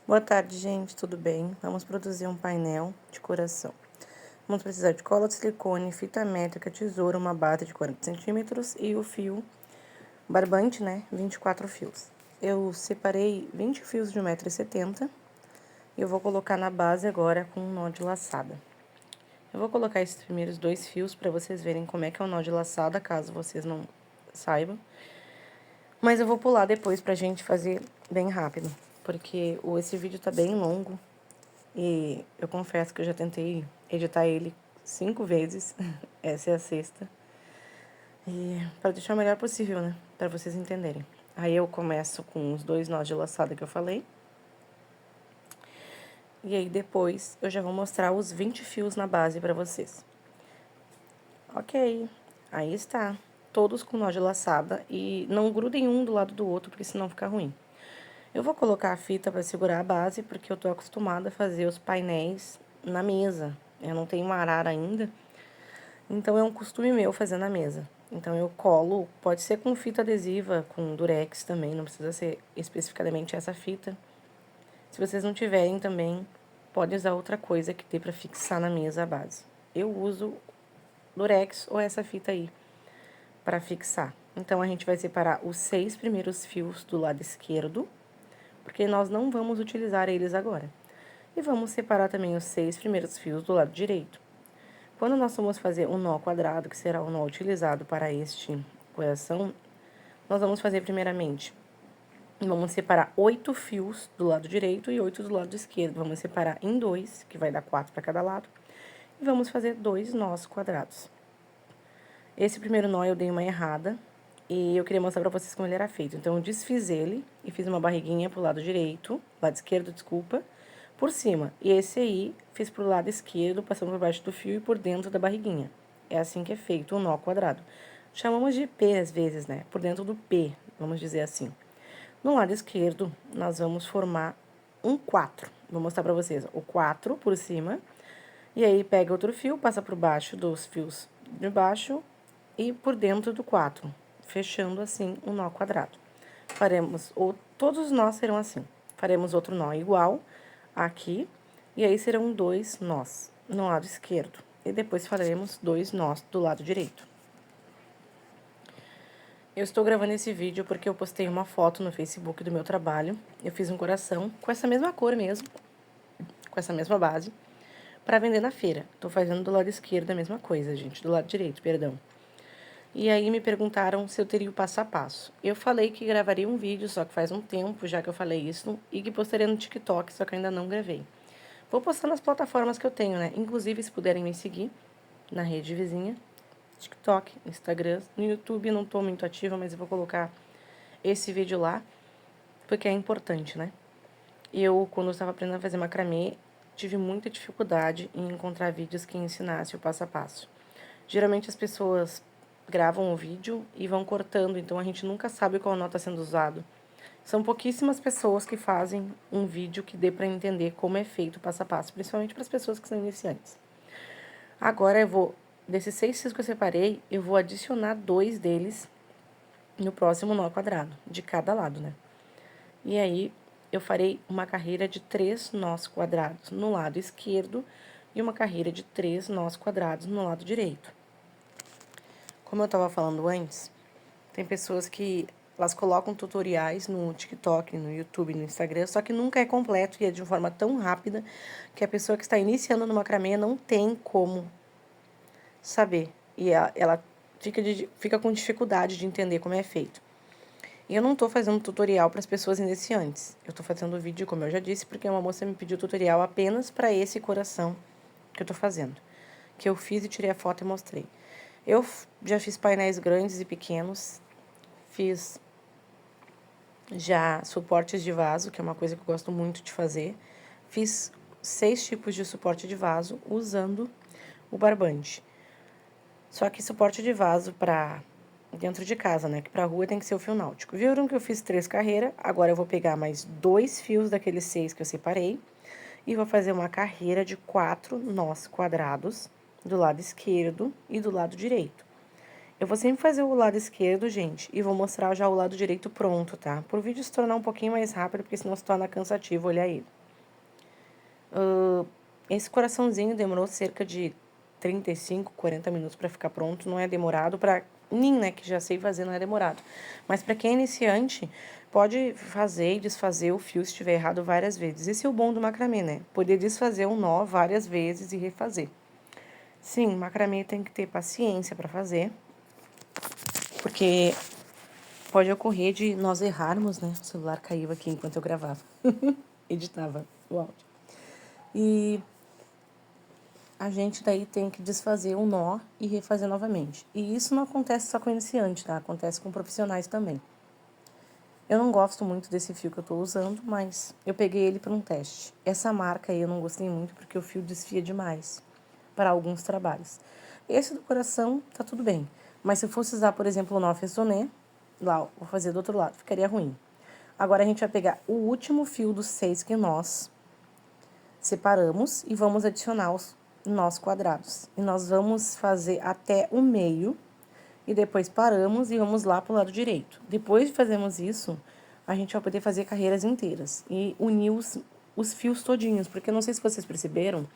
Boa tarde, gente, tudo bem? Vamos produzir um painel de coração. Vamos precisar de cola de silicone, fita métrica, tesoura, uma base de 40 centímetros e o fio barbante, né? 24 fios. Eu separei 20 fios de 1,70 m e eu vou colocar na base agora com um nó de laçada. Eu vou colocar esses primeiros 2 fios para vocês verem como é que é o nó de laçada, caso vocês não saibam. Mas eu vou pular depois pra gente fazer bem rápido, porque esse vídeo tá bem longo e eu confesso que eu já tentei editar ele 5 vezes, essa é a sexta, e para deixar o melhor possível, né, pra vocês entenderem. Aí eu começo com os 2 nós de laçada que eu falei, e aí depois eu já vou mostrar os 20 fios na base pra vocês. Ok, aí está, todos com nó de laçada e não grudem um do lado do outro, porque senão fica ruim. Eu vou colocar a fita para segurar a base, porque eu tô acostumada a fazer os painéis na mesa. Eu não tenho uma arara ainda, então é um costume meu fazer na mesa. Então eu colo, pode ser com fita adesiva, com durex também, não precisa ser especificamente essa fita. Se vocês não tiverem também, pode usar outra coisa que dê para fixar na mesa a base. Eu uso durex ou essa fita aí para fixar. Então a gente vai separar os 6 primeiros fios do lado esquerdo, porque nós não vamos utilizar eles agora. E vamos separar também os 6 primeiros fios do lado direito. Quando nós formos fazer um nó quadrado, que será o nó utilizado para este coração, nós vamos fazer primeiramente, vamos separar 8 fios do lado direito e 8 do lado esquerdo. Vamos separar em 2, que vai dar 4 para cada lado, e vamos fazer 2 nós quadrados. Esse primeiro nó eu dei uma errada, e eu queria mostrar pra vocês como ele era feito. Então, eu desfiz ele e fiz uma barriguinha pro lado direito, lado esquerdo, desculpa, por cima. E esse aí, fiz pro lado esquerdo, passando por baixo do fio e por dentro da barriguinha. É assim que é feito um nó quadrado. Chamamos de P às vezes, né? Por dentro do P, vamos dizer assim. No lado esquerdo, nós vamos formar um 4. Vou mostrar pra vocês o 4 por cima. E aí, pega outro fio, passa por baixo dos fios de baixo e por dentro do 4, fechando assim um nó quadrado. Todos os nós serão assim. Faremos outro nó igual aqui, e aí serão 2 nós no lado esquerdo. E depois faremos 2 nós do lado direito. Eu estou gravando esse vídeo porque eu postei uma foto no Facebook do meu trabalho. Eu fiz um coração com essa mesma cor mesmo, com essa mesma base, para vender na feira. Tô fazendo do lado esquerdo a mesma coisa, gente, do lado direito, perdão. E aí me perguntaram se eu teria o passo a passo. Eu falei que gravaria um vídeo, só que faz um tempo já que eu falei isso, e que postaria no TikTok, só que ainda não gravei. Vou postar nas plataformas que eu tenho, né? Inclusive, se puderem me seguir na rede vizinha, TikTok, Instagram, no YouTube eu não tô muito ativa, mas eu vou colocar esse vídeo lá, porque é importante, né? Eu, quando eu estava aprendendo a fazer macramê, tive muita dificuldade em encontrar vídeos que ensinassem o passo a passo. Geralmente as pessoas gravam o vídeo e vão cortando, então a gente nunca sabe qual nó está sendo usado. São pouquíssimas pessoas que fazem um vídeo que dê para entender como é feito o passo a passo, principalmente para as pessoas que são iniciantes. Agora desses 6 fios que eu separei, eu vou adicionar 2 deles no próximo nó quadrado, de cada lado, né? E aí, eu farei uma carreira de 3 nós quadrados no lado esquerdo e uma carreira de 3 nós quadrados no lado direito. Como eu estava falando antes, tem pessoas que elas colocam tutoriais no TikTok, no YouTube, no Instagram, só que nunca é completo e é de uma forma tão rápida que a pessoa que está iniciando no macramê não tem como saber. E ela fica com dificuldade de entender como é feito. E eu não tô fazendo tutorial para as pessoas iniciantes. Eu tô fazendo vídeo, como eu já disse, porque uma moça me pediu tutorial apenas para esse coração que eu tô fazendo. Que eu fiz e tirei a foto e mostrei. Eu já fiz painéis grandes e pequenos. Fiz já suportes de vaso, que é uma coisa que eu gosto muito de fazer. Fiz 6 tipos de suporte de vaso usando o barbante. Só que suporte de vaso para dentro de casa, né? Que pra rua tem que ser o fio náutico. Viram que eu fiz 3 carreiras? Agora eu vou pegar mais 2 fios daqueles 6 que eu separei e vou fazer uma carreira de 4 nós quadrados do lado esquerdo e do lado direito. Eu vou sempre fazer o lado esquerdo, gente, e vou mostrar já o lado direito pronto, tá? Pro vídeo se tornar um pouquinho mais rápido, porque senão se torna cansativo olhar ele. Esse coraçãozinho demorou cerca de 35, 40 minutos pra ficar pronto. Não é demorado pra mim, né, que já sei fazer, não é demorado. Mas pra quem é iniciante, pode fazer e desfazer o fio se estiver errado várias vezes. Esse é o bom do macramê, né? Poder desfazer um nó várias vezes e refazer. Sim, macramê tem que ter paciência pra fazer, porque pode ocorrer de nós errarmos, né? O celular caiu aqui enquanto eu gravava, editava o áudio. E a gente daí tem que desfazer o nó e refazer novamente. E isso não acontece só com iniciante, tá? Acontece com profissionais também. Eu não gosto muito desse fio que eu tô usando, mas eu peguei ele para um teste. Essa marca aí eu não gostei muito porque o fio desfia demais para alguns trabalhos. Esse do coração tá tudo bem, mas se eu fosse usar, por exemplo, o nó fessoné, lá, ó, vou fazer do outro lado, ficaria ruim. Agora a gente vai pegar o último fio dos 6 que nós separamos e vamos adicionar os nós quadrados. E nós vamos fazer até o meio e depois paramos e vamos lá pro lado direito. Depois de fazermos isso, a gente vai poder fazer carreiras inteiras e unir os fios todinhos, porque eu não sei se vocês perceberam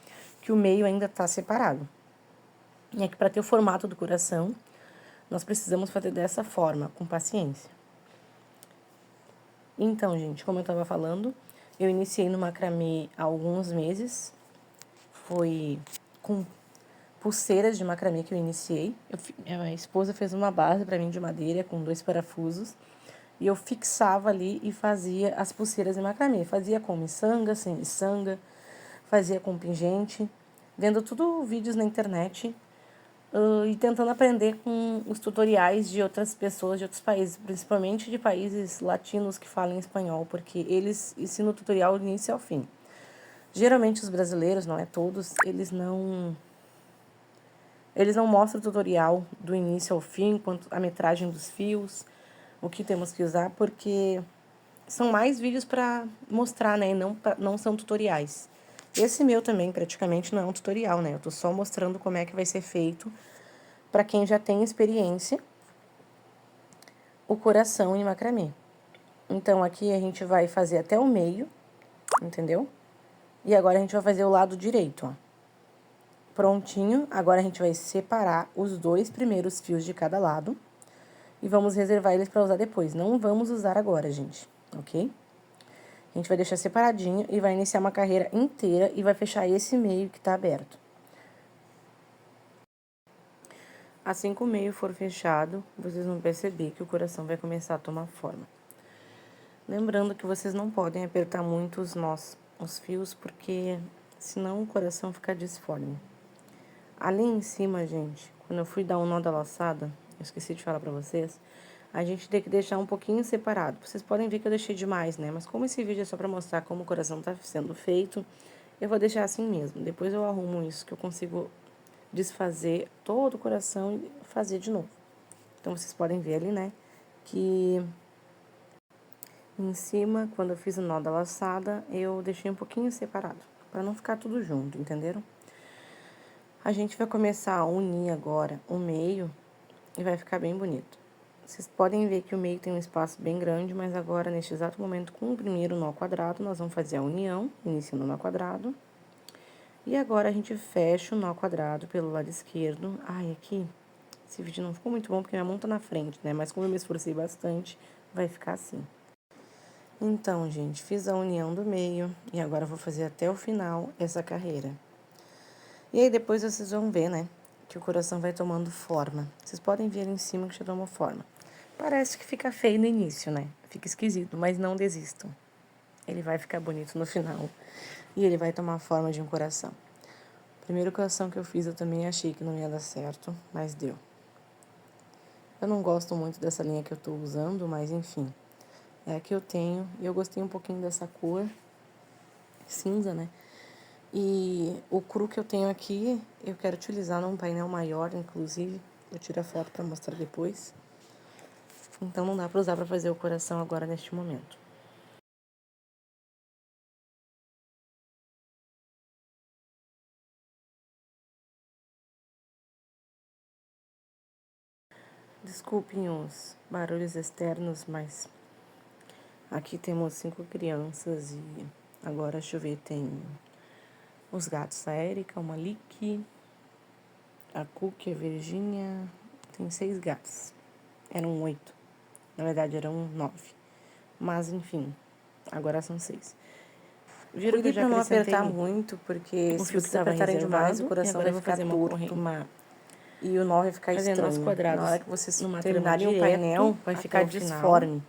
que o meio ainda tá separado. E é que para ter o formato do coração, nós precisamos fazer dessa forma, com paciência. Então, gente, como eu estava falando, eu iniciei no macramê há alguns meses. Foi com pulseiras de macramê que eu iniciei. Minha esposa fez uma base para mim de madeira com 2 parafusos. E eu fixava ali e fazia as pulseiras de macramê. Fazia com miçanga, sem miçanga, fazia com pingente. Vendo tudo vídeos na internet e tentando aprender com os tutoriais de outras pessoas de outros países, principalmente de países latinos que falam espanhol, porque eles ensinam o tutorial do início ao fim. Geralmente os brasileiros, não é todos, eles não mostram o tutorial do início ao fim, quanto a metragem dos fios, o que temos que usar, porque são mais vídeos para mostrar, né, e não são tutoriais. Esse meu também praticamente não é um tutorial, né, eu tô só mostrando como é que vai ser feito para quem já tem experiência, o coração em macramê. Então, aqui a gente vai fazer até o meio, entendeu? E agora a gente vai fazer o lado direito, ó. Prontinho, agora a gente vai separar os 2 primeiros fios de cada lado e vamos reservar eles para usar depois. Não vamos usar agora, gente, ok? A gente vai deixar separadinho e vai iniciar uma carreira inteira e vai fechar esse meio que tá aberto. Assim que o meio for fechado, vocês vão perceber que o coração vai começar a tomar forma. Lembrando que vocês não podem apertar muito os nós, os fios, porque senão o coração fica disforme. Ali em cima, gente, quando eu fui dar um nó da laçada, eu esqueci de falar pra vocês, a gente tem que deixar um pouquinho separado. Vocês podem ver que eu deixei demais, né? Mas como esse vídeo é só pra mostrar como o coração tá sendo feito, eu vou deixar assim mesmo. Depois eu arrumo isso, que eu consigo desfazer todo o coração e fazer de novo. Então, vocês podem ver ali, né, que em cima, quando eu fiz o nó da laçada, eu deixei um pouquinho separado, pra não ficar tudo junto, entenderam? A gente vai começar a unir agora o meio e vai ficar bem bonito. Vocês podem ver que o meio tem um espaço bem grande, mas agora, neste exato momento, com o primeiro nó quadrado, nós vamos fazer a união, iniciando o nó quadrado. E agora, a gente fecha o nó quadrado pelo lado esquerdo. Ai, aqui, esse vídeo não ficou muito bom, porque minha mão tá na frente, né? Mas como eu me esforcei bastante, vai ficar assim. Então, gente, fiz a união do meio e agora eu vou fazer até o final essa carreira. E aí, depois vocês vão ver, né, que o coração vai tomando forma. Vocês podem ver ali em cima que já tomou forma. Parece que fica feio no início, né? Fica esquisito, mas não desistam. Ele vai ficar bonito no final. E ele vai tomar a forma de um coração. O primeiro coração que eu fiz, eu também achei que não ia dar certo, mas deu. Eu não gosto muito dessa linha que eu tô usando, mas enfim. É a que eu tenho. E eu gostei um pouquinho dessa cor cinza, né? E o cru que eu tenho aqui, eu quero utilizar num painel maior, inclusive. Eu tiro a foto para mostrar depois. Então, não dá para usar para fazer o coração agora, neste momento. Desculpem os barulhos externos, mas aqui temos 5 crianças e agora deixa eu ver, tem os gatos, a Erika, o Malik, a Cookie, a Virgínia, tem 6 gatos. Eram 8, na verdade eram 9, mas enfim, agora são 6. Viram que eu já Cuide pra não acrescentei apertar muito, porque o se fio que vocês estava apertarem demais, reservado, o e coração agora vai eu vou ficar fazer torto e o nó vai ficar fazendo nós estranho. quadrados Na hora que vocês numa trama terminarem o direto painel, vai até ficar o final. disforme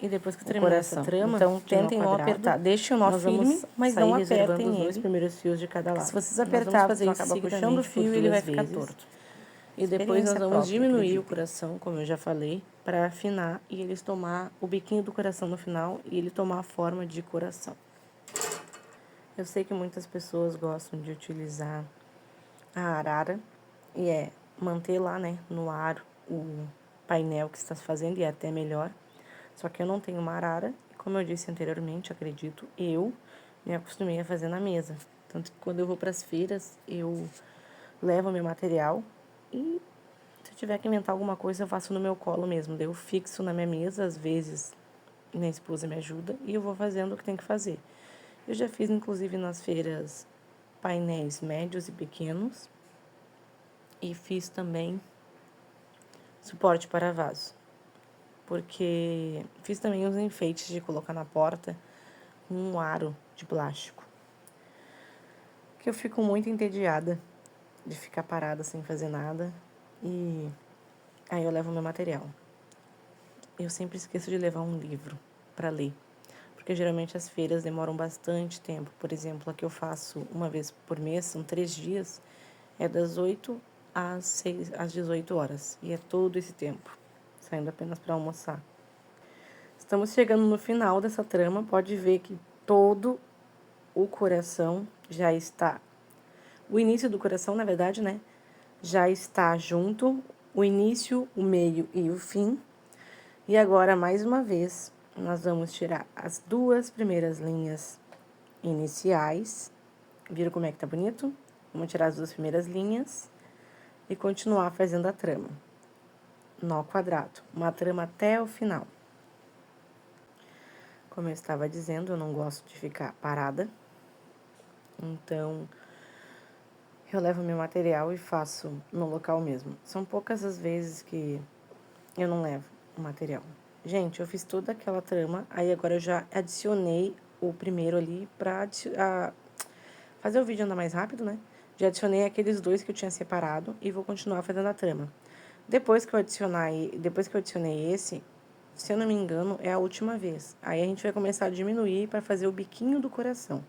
E depois que o terminar essa coração. trama Então, de nó tentem não quadrado, apertar. Deixem o nó nós firme, vamos mas sair não reservando apertem os 2 ele. primeiros fios de cada lado. Se vocês Nós vamos apertarem, fazer vão isso acabar puxando o seguidamente por fio e ele vai 2 ficar vezes. torto. E depois nós Experiência vamos própria, diminuir o acreditem. coração, como eu já falei, para afinar e eles tomar o biquinho do coração no final e ele tomar a forma de coração. Eu sei que muitas pessoas gostam de utilizar a arara e manter lá, né, no aro o painel que está fazendo e é até melhor. Só que eu não tenho uma arara e, como eu disse anteriormente, acredito, eu me acostumei a fazer na mesa. Tanto que quando eu vou para as feiras, eu levo meu material e se eu tiver que inventar alguma coisa, eu faço no meu colo mesmo. Daí eu fixo na minha mesa, às vezes minha esposa me ajuda e eu vou fazendo o que tem que fazer. Eu já fiz, inclusive, nas feiras painéis médios e pequenos e fiz também suporte para vaso, porque fiz também os enfeites de colocar na porta com um aro de plástico, que eu fico muito entediada de ficar parada sem fazer nada e aí eu levo meu material. Eu sempre esqueço de levar um livro para ler, porque geralmente as feiras demoram bastante tempo. Por exemplo, a que eu faço uma vez por mês, são 3 dias, é das 8 às 18 horas, e é todo esse tempo, saindo apenas para almoçar. Estamos chegando no final dessa trama, pode ver que todo o coração já está, o início do coração, na verdade, né, já está junto, o início, o meio e o fim. E agora, mais uma vez, nós vamos tirar as 2 primeiras linhas iniciais. Viram como é que tá bonito? Vamos tirar as 2 primeiras linhas e continuar fazendo a trama. Nó quadrado, uma trama até o final. Como eu estava dizendo, eu não gosto de ficar parada. Então, eu levo meu material e faço no local mesmo. São poucas as vezes que eu não levo o material. Gente, eu fiz toda aquela trama, aí agora eu já adicionei o primeiro ali pra fazer o vídeo andar mais rápido, né? Já adicionei aqueles 2 que eu tinha separado e vou continuar fazendo a trama. Depois que eu adicionei esse, se eu não me engano, é a última vez. Aí a gente vai começar a diminuir para fazer o biquinho do coração.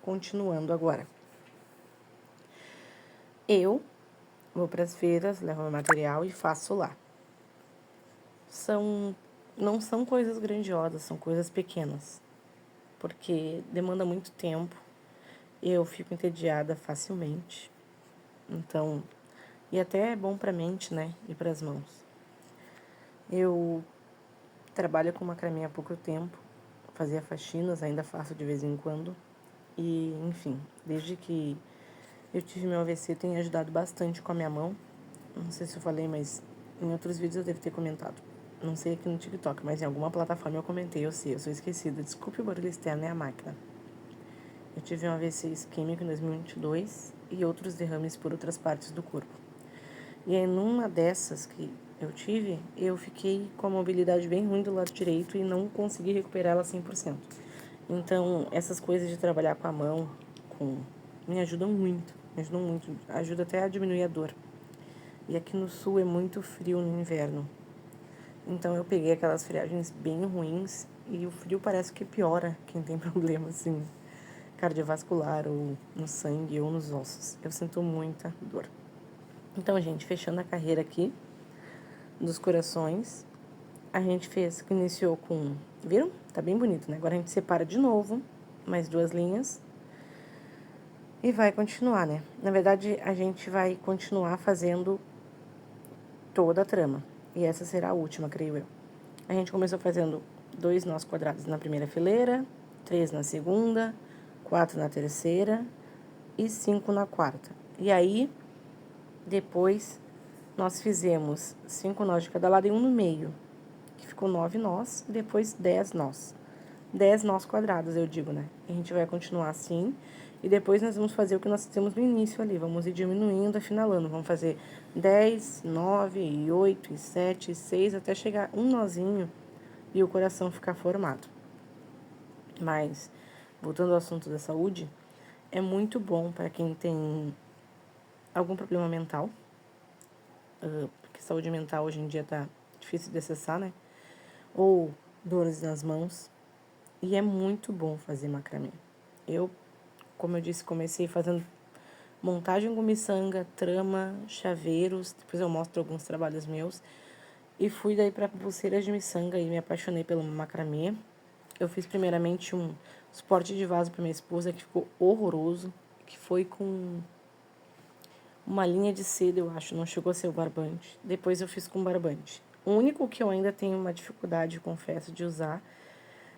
Continuando agora. Eu vou para as feiras, levo meu material e faço lá. Não são coisas grandiosas, são coisas pequenas, porque demanda muito tempo, eu fico entediada facilmente, então, e até é bom para a mente, né, e para as mãos. Eu trabalho com macramê há pouco tempo, fazia faxinas, ainda faço de vez em quando, e, enfim, desde que eu tive meu AVC, tem ajudado bastante com a minha mão, não sei se eu falei, mas em outros vídeos eu devo ter comentado. Não sei aqui no TikTok, mas em alguma plataforma eu comentei, eu sei, eu sou esquecida. Desculpe o barulho externo, é a máquina. Eu tive um AVC isquêmico em 2022 e outros derrames por outras partes do corpo. E aí, numa dessas que eu tive, eu fiquei com a mobilidade bem ruim do lado direito e não consegui recuperar ela 100%. Então, essas coisas de trabalhar com a mão, me ajudam muito, ajuda até a diminuir a dor. E aqui no sul é muito frio no inverno. Então eu peguei aquelas friagens bem ruins e o frio parece que piora quem tem problema assim cardiovascular ou no sangue ou nos ossos. Eu sinto muita dor. Então, gente, fechando a carreira aqui dos corações, a gente iniciou com, viram? Tá bem bonito, né? Agora a gente separa de novo, mais 2 linhas e vai continuar, né? Na verdade, a gente vai continuar fazendo toda a trama e essa será a última, creio eu. A gente começou fazendo 2 nós quadrados na primeira fileira, 3 na segunda, 4 na terceira e 5 na quarta. E aí, depois, nós fizemos 5 nós de cada lado e um no meio, que ficou 9 nós, e depois 10 nós. 10 nós quadrados, eu digo, né? A gente vai continuar assim, e depois nós vamos fazer o que nós fizemos no início ali, vamos ir diminuindo, afinalando. Vamos fazer 10, 9, e 8, e 7, e 6, até chegar um nozinho e o coração ficar formado. Mas, voltando ao assunto da saúde, é muito bom para quem tem algum problema mental, porque saúde mental hoje em dia tá difícil de acessar, né? Ou dores nas mãos. E é muito bom fazer macramê. Eu, como eu disse, comecei fazendo montagem com miçanga, trama, chaveiros, depois eu mostro alguns trabalhos meus. E fui daí para pulseiras de miçanga e me apaixonei pelo macramê. Eu fiz primeiramente um suporte de vaso para minha esposa que ficou horroroso, que foi com uma linha de seda, eu acho, não chegou a ser o barbante. Depois eu fiz com barbante. O único que eu ainda tenho uma dificuldade, confesso, de usar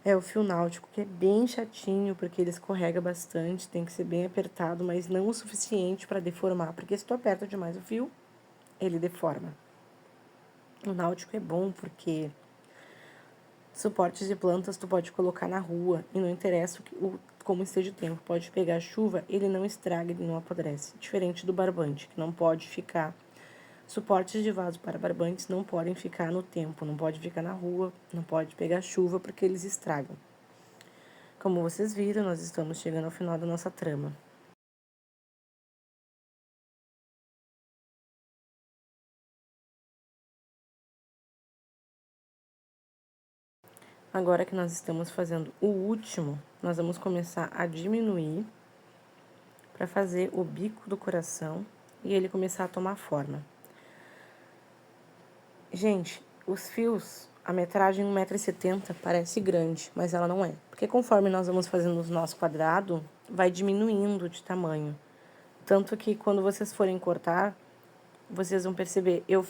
é o fio náutico, que é bem chatinho, porque ele escorrega bastante, tem que ser bem apertado, mas não o suficiente para deformar, porque se tu aperta demais o fio, ele deforma. O náutico é bom porque suportes de plantas tu pode colocar na rua e não interessa como esteja o tempo, pode pegar chuva, ele não estraga, ele não apodrece. Diferente do barbante, que não pode ficar. Suportes de vaso para barbantes não podem ficar no tempo, não pode ficar na rua, não pode pegar chuva porque eles estragam. Como vocês viram, nós estamos chegando ao final da nossa trama. Agora que nós estamos fazendo o último, nós vamos começar a diminuir para fazer o bico do coração e ele começar a tomar forma. Gente, os fios, a metragem 1,70 m parece grande, mas ela não é. Porque conforme nós vamos fazendo os nós quadrados, vai diminuindo de tamanho. Tanto que quando vocês forem cortar, vocês vão perceber, eu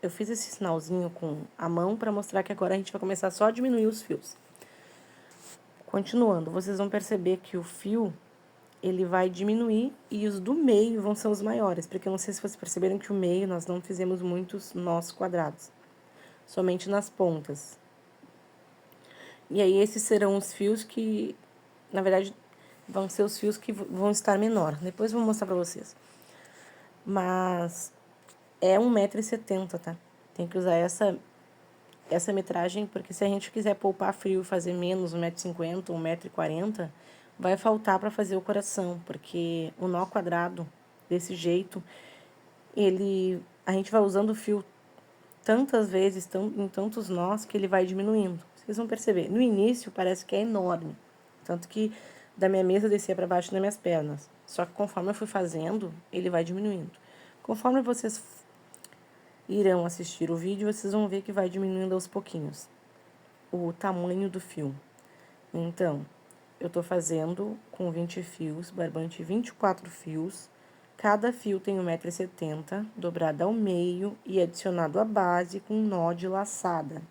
fiz esse sinalzinho com a mão para mostrar que agora a gente vai começar só a diminuir os fios. Continuando, vocês vão perceber que o fio, ele vai diminuir e os do meio vão ser os maiores, porque eu não sei se vocês perceberam que o meio nós não fizemos muitos nós quadrados, somente nas pontas. E aí esses serão os fios que, na verdade, vão ser os fios que vão estar menor. Depois eu vou mostrar pra vocês. Mas é 1,70 m, tá? Tem que usar essa metragem, porque se a gente quiser poupar frio e fazer menos 1,50 m ou 1,40 m, vai faltar para fazer o coração, porque o nó quadrado, desse jeito, a gente vai usando o fio tantas vezes, em tantos nós, que ele vai diminuindo. Vocês vão perceber, no início parece que é enorme, tanto que da minha mesa descia para baixo das minhas pernas. Só que conforme eu fui fazendo, ele vai diminuindo. Conforme vocês irão assistir o vídeo, vocês vão ver que vai diminuindo aos pouquinhos o tamanho do fio. Então, eu tô fazendo com 20 fios, barbante 24 fios. Cada fio tem 1,70 m, dobrado ao meio e adicionado à base com um nó de laçada.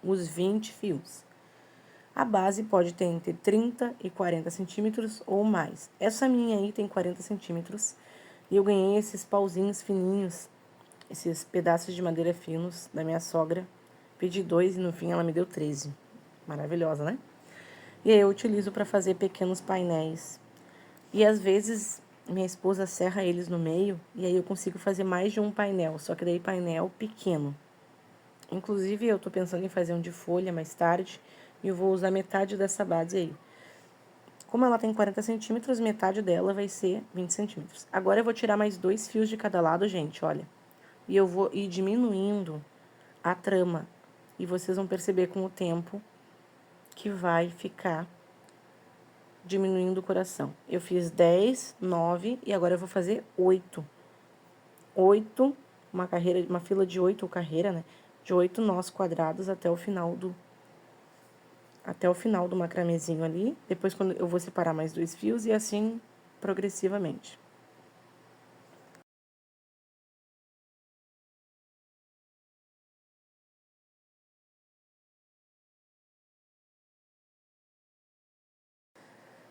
Os 20 fios. A base pode ter entre 30 e 40 centímetros ou mais. Essa minha aí tem 40 centímetros e eu ganhei esses pauzinhos fininhos, esses pedaços de madeira finos da minha sogra. Pedi 2 e no fim ela me deu 13. Maravilhosa, né? E aí eu utilizo para fazer pequenos painéis. E às vezes minha esposa serra eles no meio e aí eu consigo fazer mais de um painel, só que daí painel pequeno. Inclusive eu tô pensando em fazer um de folha mais tarde e eu vou usar metade dessa base aí. Como ela tem 40 centímetros, metade dela vai ser 20 centímetros. Agora eu vou tirar mais 2 fios de cada lado, gente, olha. E eu vou ir diminuindo a trama. E vocês vão perceber com o tempo que vai ficar diminuindo o coração. Eu fiz 10, 9 e agora eu vou fazer 8. 8, uma fila de 8 ou carreira, né? De 8 nós quadrados até o final do macramezinho ali. Depois quando eu vou separar mais 2 fios e assim progressivamente.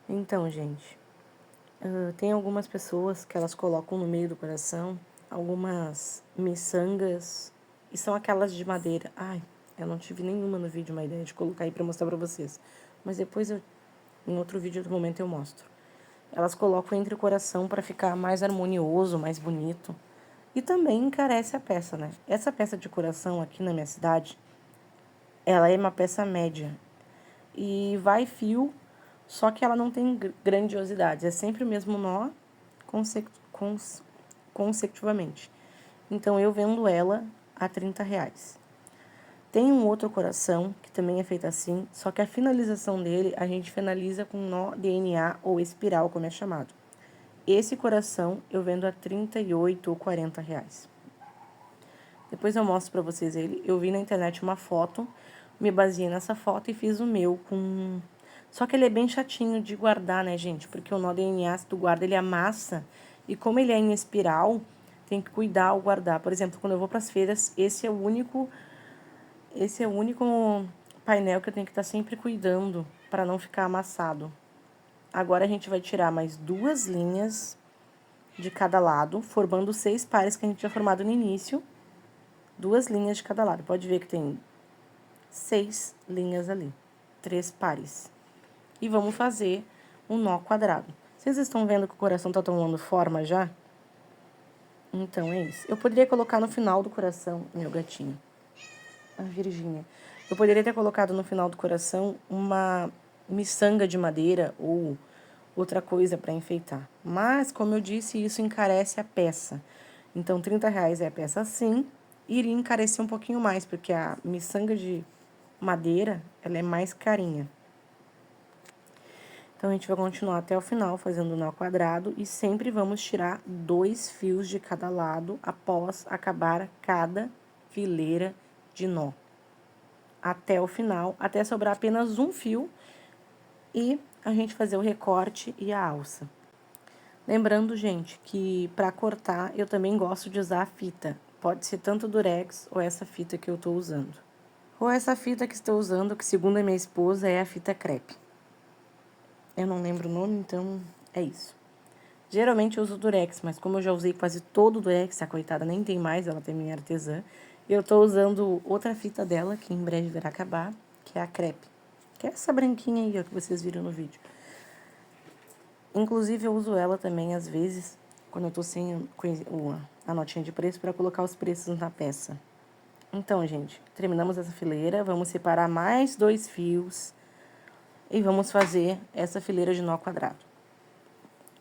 Então, gente, tem algumas pessoas que elas colocam no meio do coração algumas miçangas, e são aquelas de madeira. Ai, eu não tive nenhuma no vídeo, uma ideia de colocar aí pra mostrar pra vocês. Mas depois, em outro vídeo do momento, eu mostro. Elas colocam entre o coração pra ficar mais harmonioso, mais bonito. E também encarece a peça, né? Essa peça de coração aqui na minha cidade, ela é uma peça média. E vai fio, só que ela não tem grandiosidade. É sempre o mesmo nó consecutivamente. Então, eu vendo ela a R$ 30. Tem um outro coração, que também é feito assim, só que a finalização dele, a gente finaliza com nó DNA ou espiral, como é chamado. Esse coração eu vendo a R$ 38 ou R$ 40. Depois eu mostro pra vocês ele. Eu vi na internet uma foto, me baseei nessa foto e fiz o meu com... Só que ele é bem chatinho de guardar, né, gente? Porque o nó DNA, se tu guarda, ele amassa. E como ele é em espiral, tem que cuidar ao guardar. Por exemplo, quando eu vou pras feiras, esse é o único painel que eu tenho que estar sempre cuidando para não ficar amassado. Agora a gente vai tirar mais 2 linhas de cada lado, formando 6 pares que a gente tinha formado no início. 2 linhas de cada lado. Pode ver que tem 6 linhas ali, 3 pares. E vamos fazer um nó quadrado. Vocês estão vendo que o coração tá tomando forma já? Então, é isso. Eu poderia colocar no final do coração, meu gatinho, a Virgínia. Eu poderia ter colocado no final do coração uma miçanga de madeira ou outra coisa para enfeitar. Mas, como eu disse, isso encarece a peça. Então, R$ 30 é a peça assim. Iria encarecer um pouquinho mais, porque a miçanga de madeira, ela é mais carinha. Então, a gente vai continuar até o final, fazendo o nó quadrado. E sempre vamos tirar 2 fios de cada lado, após acabar cada fileira de nó. Até o final, até sobrar apenas um fio. E a gente fazer o recorte e a alça. Lembrando, gente, que para cortar, eu também gosto de usar a fita. Pode ser tanto durex ou essa fita que eu tô usando. Ou essa fita que estou usando, que segundo a minha esposa é a fita crepe. Eu não lembro o nome, então é isso. Geralmente eu uso durex, mas como eu já usei quase todo o durex, a coitada nem tem mais, ela também é artesã. Eu tô usando outra fita dela, que em breve vai acabar, que é a crepe. Que é essa branquinha aí, ó, que vocês viram no vídeo. Inclusive, eu uso ela também, às vezes, quando eu tô sem a notinha de preço, para colocar os preços na peça. Então, gente, terminamos essa fileira, vamos separar mais 2 fios e vamos fazer essa fileira de nó quadrado.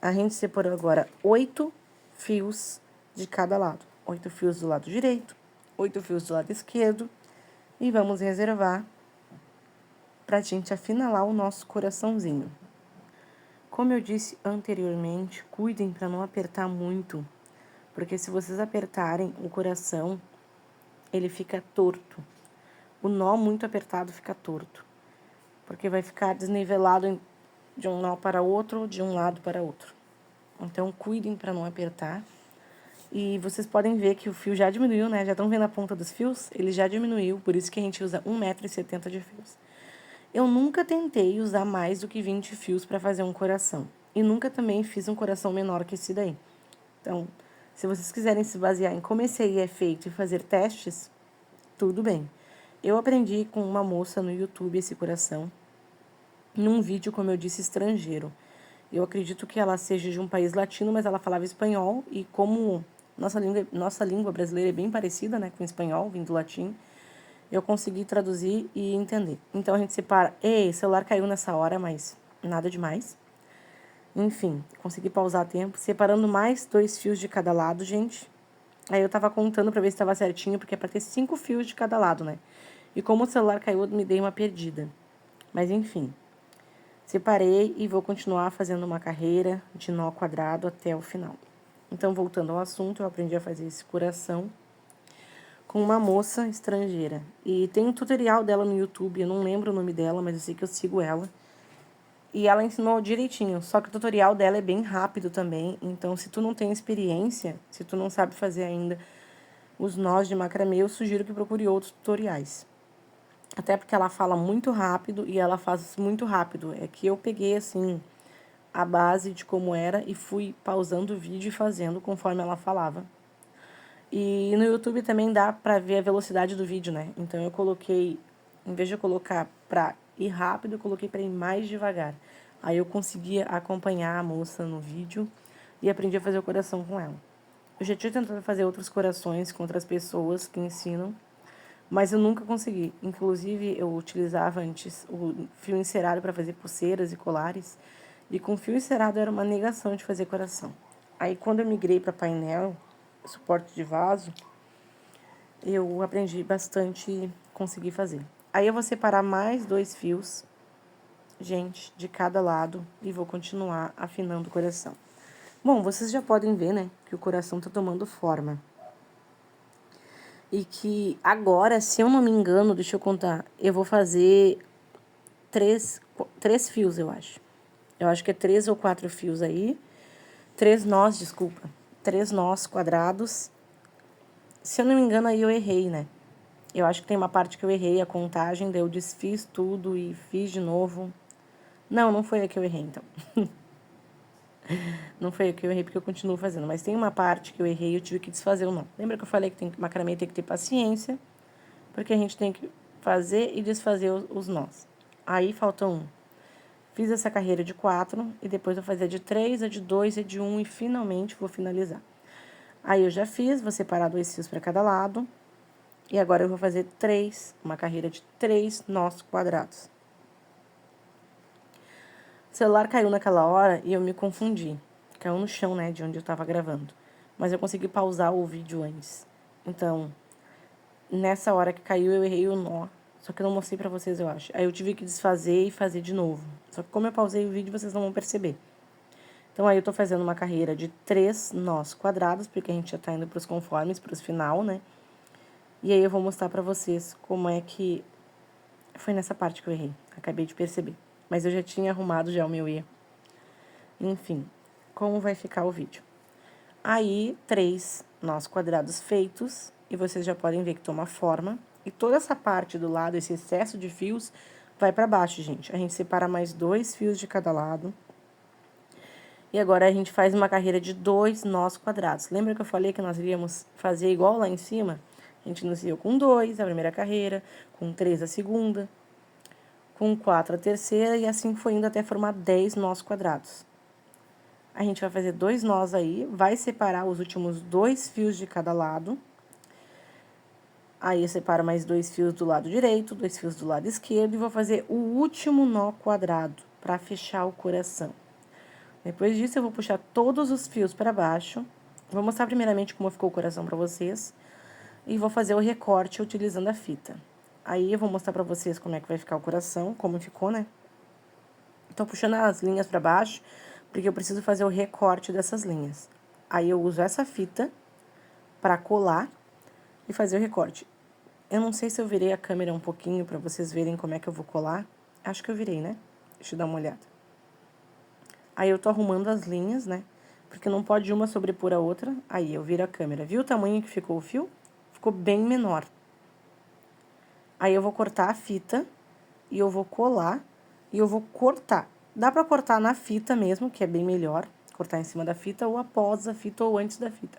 A gente separou agora 8 fios de cada lado. 8 fios do lado direito, 8 fios do lado esquerdo. E vamos reservar pra gente afinalar o nosso coraçãozinho. Como eu disse anteriormente, cuidem para não apertar muito, porque se vocês apertarem o coração, ele fica torto. O nó muito apertado fica torto, porque vai ficar desnivelado de um nó para outro, de um lado para outro. Então, cuidem para não apertar. E vocês podem ver que o fio já diminuiu, né? Já estão vendo a ponta dos fios? Ele já diminuiu, por isso que a gente usa 1,70 m de fios. Eu nunca tentei usar mais do que 20 fios para fazer um coração. E nunca também fiz um coração menor que esse daí. Então, se vocês quiserem se basear em como esse aí é feito e fazer testes, tudo bem. Eu aprendi com uma moça no YouTube esse coração, num vídeo, como eu disse, estrangeiro. Eu acredito que ela seja de um país latino, mas ela falava espanhol. E como nossa língua brasileira é bem parecida, né, com o espanhol, vindo do latim, eu consegui traduzir e entender. Então, a gente separa... Ei, o celular caiu nessa hora, mas nada demais. Enfim, consegui pausar a tempo. Separando mais 2 fios de cada lado, gente. Aí eu tava contando pra ver se tava certinho, porque é pra ter 5 fios de cada lado, né? E como o celular caiu, eu me dei uma perdida. Mas, enfim. Separei e vou continuar fazendo uma carreira de nó quadrado até o final. Então, voltando ao assunto, eu aprendi a fazer esse coração com uma moça estrangeira. E tem um tutorial dela no YouTube, eu não lembro o nome dela, mas eu sei que eu sigo ela. E ela ensinou direitinho, só que o tutorial dela é bem rápido também. Então, se tu não tem experiência, se tu não sabe fazer ainda os nós de macramê, eu sugiro que procure outros tutoriais. Até porque ela fala muito rápido e ela faz muito rápido. É que eu peguei, assim, a base de como era e fui pausando o vídeo e fazendo conforme ela falava. E no YouTube também dá pra ver a velocidade do vídeo, né? Então eu coloquei, em vez de eu colocar pra ir rápido, eu coloquei pra ir mais devagar. Aí eu conseguia acompanhar a moça no vídeo e aprendi a fazer o coração com ela. Eu já tinha tentado fazer outros corações com outras pessoas que ensinam, mas eu nunca consegui. Inclusive, eu utilizava antes o fio encerado para fazer pulseiras e colares, e com fio encerado era uma negação de fazer coração. Aí, quando eu migrei para painel, suporte de vaso, eu aprendi bastante e consegui fazer. Aí, eu vou separar mais 2 fios, gente, de cada lado, e vou continuar afinando o coração. Bom, vocês já podem ver, né, que o coração tá tomando forma. E que agora, se eu não me engano, deixa eu contar, eu vou fazer três fios, eu acho. Eu acho que é 3 ou 4 fios aí. 3 nós, desculpa. 3 nós quadrados. Se eu não me engano, aí eu errei, né? Eu acho que tem uma parte que eu errei a contagem, daí eu desfiz tudo e fiz de novo. Não, não foi a que eu errei, então. Não foi a que eu errei, porque eu continuo fazendo. Mas tem uma parte que eu errei e eu tive que desfazer o nó. Lembra que eu falei que macramê tem que ter paciência? Porque a gente tem que fazer e desfazer os nós. Aí falta um. Fiz essa carreira de 4 e depois vou fazer a de 3, a de 2 e a de 1 e finalmente vou finalizar. Aí eu já fiz, vou separar 2 fios para cada lado. E agora eu vou fazer uma carreira de 3 nós quadrados. O celular caiu naquela hora e eu me confundi. Caiu no chão, né, de onde eu tava gravando. Mas eu consegui pausar o vídeo antes. Então, nessa hora que caiu, eu errei o nó. Só que eu não mostrei pra vocês, eu acho. Aí eu tive que desfazer e fazer de novo. Só que como eu pausei o vídeo, vocês não vão perceber. Então, aí eu tô fazendo uma carreira de 3 nós quadrados, porque a gente já tá indo pros conformes, pros final, né? E aí eu vou mostrar pra vocês como é que... Foi nessa parte que eu errei. Acabei de perceber. Mas eu já tinha arrumado já o meu erro. Enfim, como vai ficar o vídeo. Aí, 3 nós quadrados feitos, e vocês já podem ver que toma forma. E toda essa parte do lado, esse excesso de fios, vai pra baixo, gente. A gente separa mais 2 fios de cada lado. E agora a gente faz uma carreira de 2 nós quadrados. Lembra que eu falei que nós iríamos fazer igual lá em cima? A gente iniciou com 2 a primeira carreira, com 3 a segunda, com 4 a terceira, e assim foi indo até formar 10 nós quadrados. A gente vai fazer 2 nós aí, vai separar os últimos 2 fios de cada lado. Aí, eu separo mais 2 fios do lado direito, 2 fios do lado esquerdo, e vou fazer o último nó quadrado, para fechar o coração. Depois disso, eu vou puxar todos os fios para baixo. Vou mostrar primeiramente como ficou o coração para vocês. E vou fazer o recorte utilizando a fita. Aí, eu vou mostrar para vocês como é que vai ficar o coração, como ficou, né? Então, puxando as linhas para baixo, porque eu preciso fazer o recorte dessas linhas. Aí, eu uso essa fita para colar e fazer o recorte. Eu não sei se eu virei a câmera um pouquinho para vocês verem como é que eu vou colar. Acho que eu virei, né? Deixa eu dar uma olhada. Aí, eu tô arrumando as linhas, né? Porque não pode uma sobrepor a outra. Aí, eu viro a câmera. Viu o tamanho que ficou o fio? Ficou bem menor. Aí, eu vou cortar a fita e eu vou colar e eu vou cortar. Dá pra cortar na fita mesmo, que é bem melhor. Cortar em cima da fita ou após a fita ou antes da fita.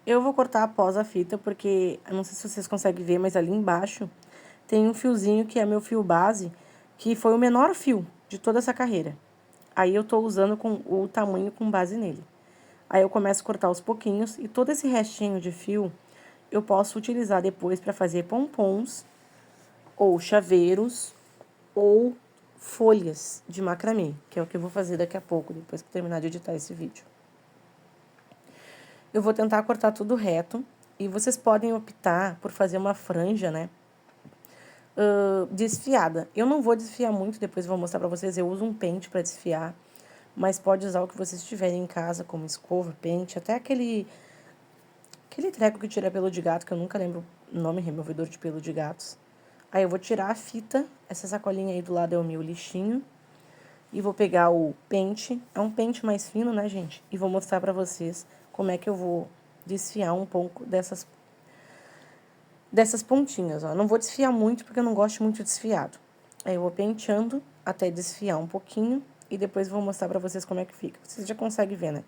Eu vou cortar após a fita porque, eu não sei se vocês conseguem ver, mas ali embaixo tem um fiozinho que é meu fio base, que foi o menor fio de toda essa carreira. Aí, eu tô usando com o tamanho com base nele. Aí, eu começo a cortar aos pouquinhos e todo esse restinho de fio eu posso utilizar depois para fazer pompons ou chaveiros ou folhas de macramê, que é o que eu vou fazer daqui a pouco, depois que terminar de editar esse vídeo. Eu vou tentar cortar tudo reto e vocês podem optar por fazer uma franja, né, desfiada. Eu não vou desfiar muito, depois eu vou mostrar pra vocês, eu uso um pente pra desfiar, mas pode usar o que vocês tiverem em casa, como escova, pente, até aquele treco que tira pelo de gato, que eu nunca lembro o nome, removedor de pelo de gatos. Aí, eu vou tirar a fita, essa sacolinha aí do lado é o meu lixinho, e vou pegar o pente, é um pente mais fino, né, gente? E vou mostrar pra vocês como é que eu vou desfiar um pouco dessas pontinhas, ó. Não vou desfiar muito, porque eu não gosto muito desfiado. Aí, eu vou penteando até desfiar um pouquinho, e depois vou mostrar pra vocês como é que fica. Vocês já conseguem ver, né?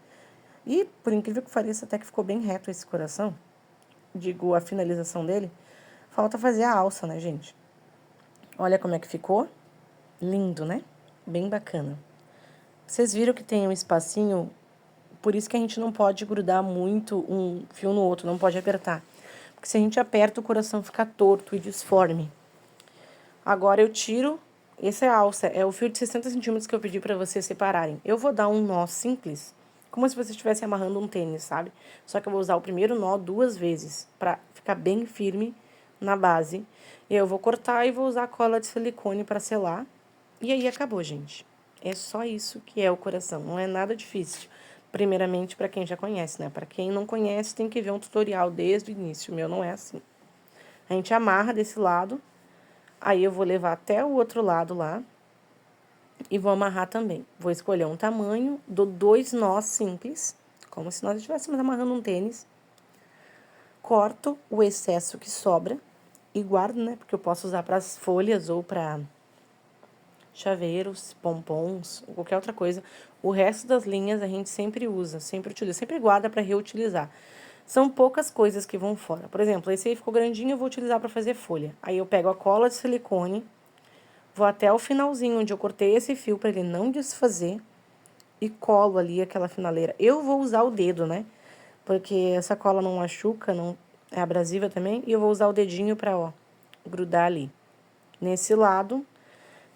E, por incrível que pareça, até que ficou bem reto esse coração. digo, a finalização dele, falta fazer a alça, né, gente? Olha como é que ficou. Lindo, né? Bem bacana. Vocês viram que tem um espacinho, por isso que a gente não pode grudar muito um fio no outro, não pode apertar. Porque se a gente aperta, o coração fica torto e disforme. Agora eu tiro, essa é a alça, é o fio de 60 centímetros que eu pedi pra vocês separarem. Eu vou dar um nó simples, como se você estivesse amarrando um tênis, sabe? Só que eu vou usar o primeiro nó 2 vezes, pra ficar bem firme na base. E eu vou cortar e vou usar cola de silicone pra selar. E aí acabou, gente. É só isso que é o coração, não é nada difícil. Primeiramente, pra quem já conhece, né? Pra quem não conhece, tem que ver um tutorial desde o início. O meu não é assim. A gente amarra desse lado. Aí eu vou levar até o outro lado lá e vou amarrar também. Vou escolher um tamanho, dou 2 nós simples, como se nós estivéssemos amarrando um tênis. Corto o excesso que sobra e guardo, né? Porque eu posso usar para as folhas ou para chaveiros, pompons, ou qualquer outra coisa. O resto das linhas a gente sempre usa, sempre utiliza, sempre guarda para reutilizar. São poucas coisas que vão fora. Por exemplo, esse aí ficou grandinho, eu vou utilizar para fazer folha. Aí eu pego a cola de silicone, vou até o finalzinho onde eu cortei esse fio para ele não desfazer e colo ali aquela finaleira. Eu vou usar o dedo, né? Porque essa cola não machuca, não é abrasiva também, e eu vou usar o dedinho para, ó, grudar ali nesse lado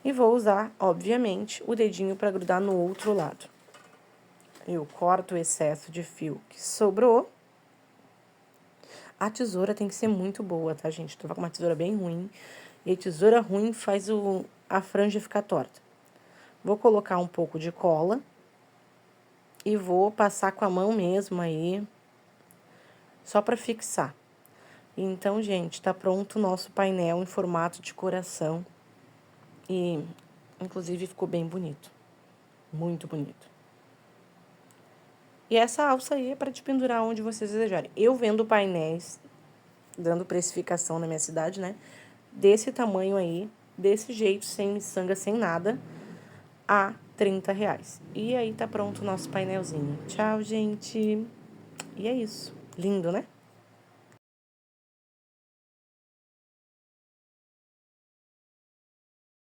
e vou usar, obviamente, o dedinho para grudar no outro lado. Eu corto o excesso de fio que sobrou. A tesoura tem que ser muito boa, tá, gente? Tô com uma tesoura bem ruim. E a tesoura ruim faz a franja ficar torta. Vou colocar um pouco de cola. E vou passar com a mão mesmo aí. Só pra fixar. Então, gente, tá pronto o nosso painel em formato de coração. E, inclusive, ficou bem bonito. Muito bonito. E essa alça aí é para te pendurar onde vocês desejarem. Eu vendo painéis, dando precificação na minha cidade, né? Desse tamanho aí, desse jeito, sem miçanga, sem nada, a R$ 30. E aí tá pronto o nosso painelzinho. Tchau, gente! E é isso. Lindo, né?